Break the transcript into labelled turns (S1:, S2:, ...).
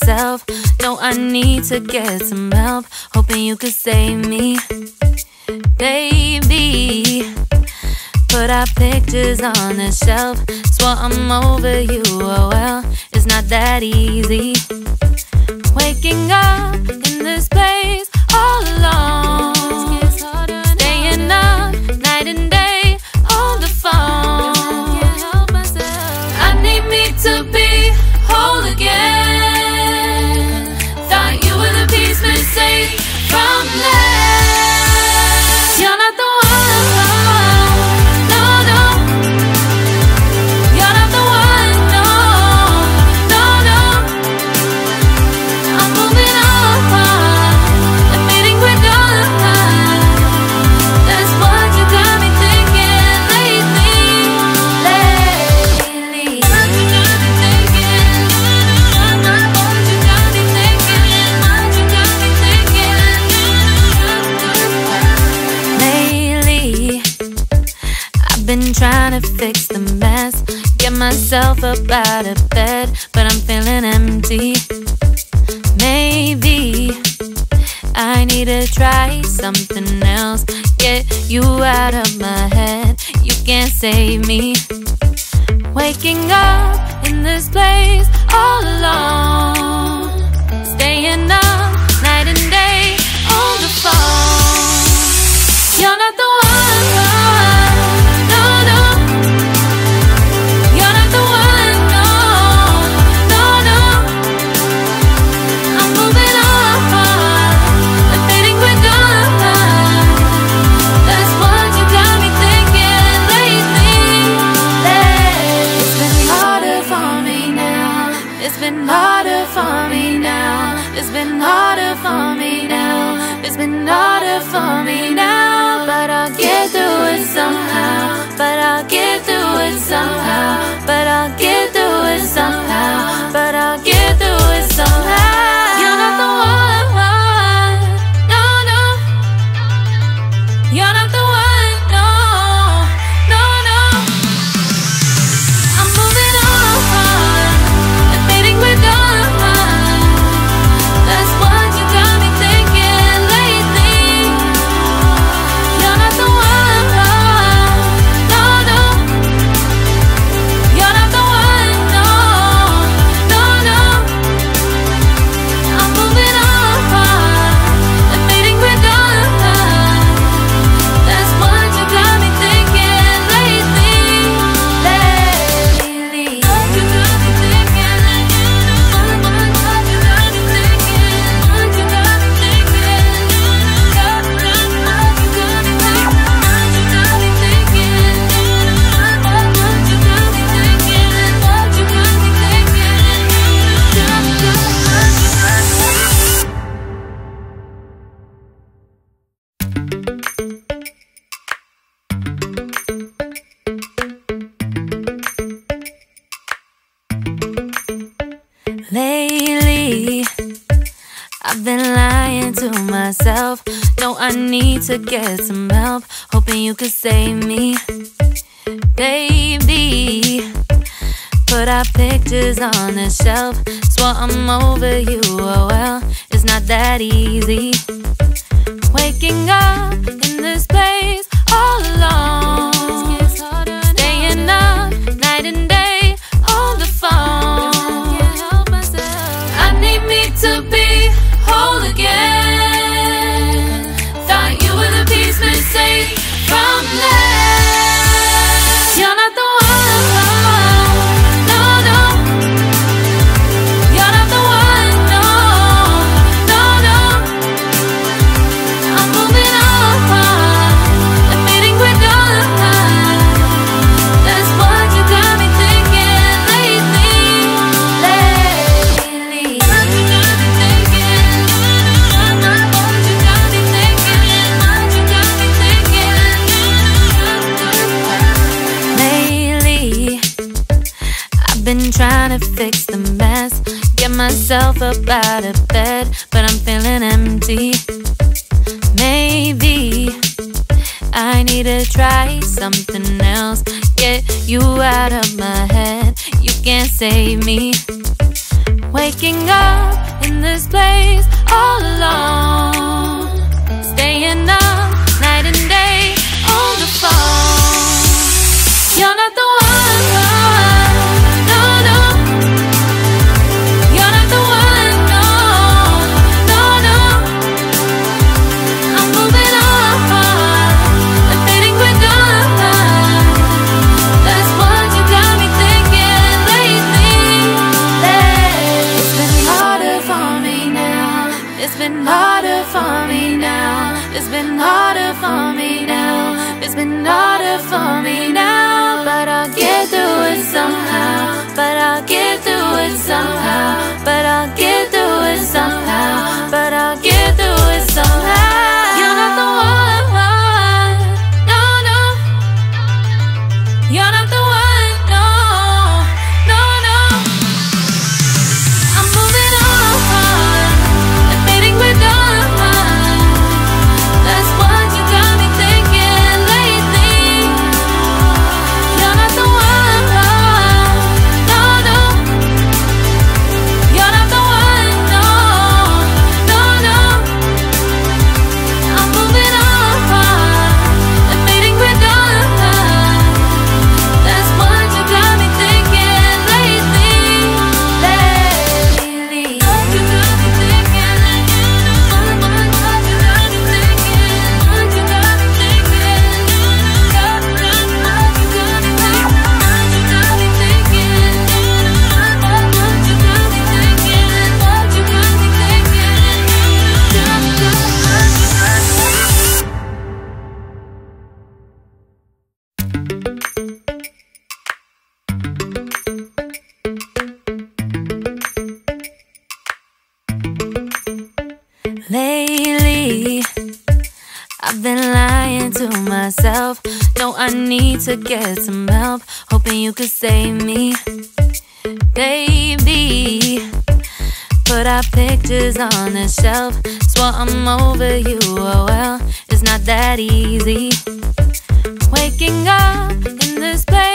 S1: myself. No, I need to get some help. Hoping you could save me, baby. Put our pictures on the shelf. Swore I'm over you, oh well, it's not that easy. Waking up in this place all alone, staying up night and day on the phone. I need me to be whole again. Thought you were the piece missing from left. You're not the one. Been trying to fix the mess, get myself up out of bed, but I'm feeling empty. Maybe I need to try something else. Get you out of my head, you can't save me. Waking up in this place all alone, staying up night and day on the phone. You're not the one. It's been harder for me now. It's been harder for me now. It's been harder for me now. But I'll get through it somehow. But I'll get through it somehow. But I'll get through it somehow. But I'll get through it somehow. You're not the one. No, no. You're not the one. No, no, no. I'm moving on. Lately, I've been lying to myself. No, I need to get some help. Hoping you could save me, baby. Put our pictures on the shelf. Swore I'm over you, oh well, it's not that easy. Waking up in this place all alone, staying up night and day on the phone. To be whole again. Thought you were the piece missing from left. You're not the one. No, no. You're not the one. No, no, no. I'm moving on. Admitting we're done. That's what you got me thinking lately. Been trying to fix the mess, get myself up out of bed, but I'm feeling empty. Maybe I need to try something else. Get you out of my head, you can't save me. Waking up in this place all alone, staying up night and day on the phone. You're not the one, no, no. You're not the one, no, no, no. I'm moving on and fading quick on. That's what you got me thinking lately. It's been harder for me now. It's been harder for me now. It's been harder for me now. It's been harder for me now. But I'll get through it somehow. But I'll get through it somehow. But I'll get through it somehow. But I'll get through it somehow. You're not the one, no, no. You're not the one, no, no, no. I'm moving on and fading with dawn. That's what you got me thinking lately. You're not the one, no, no. You're not the one, no, no, no. I'm moving on and fading with dawn. That's what you got me thinking lately. What you got me thinking? What you got me thinking? What you got me thinking? What you got me thinking? What you got me thinking? What you got me thinking? What you got me Lately, I've been lying to myself. No, I need to get some help. Hoping you could save me, baby. Put our pictures on the shelf. Swore I'm over you, oh well, it's not that easy. Waking up in this place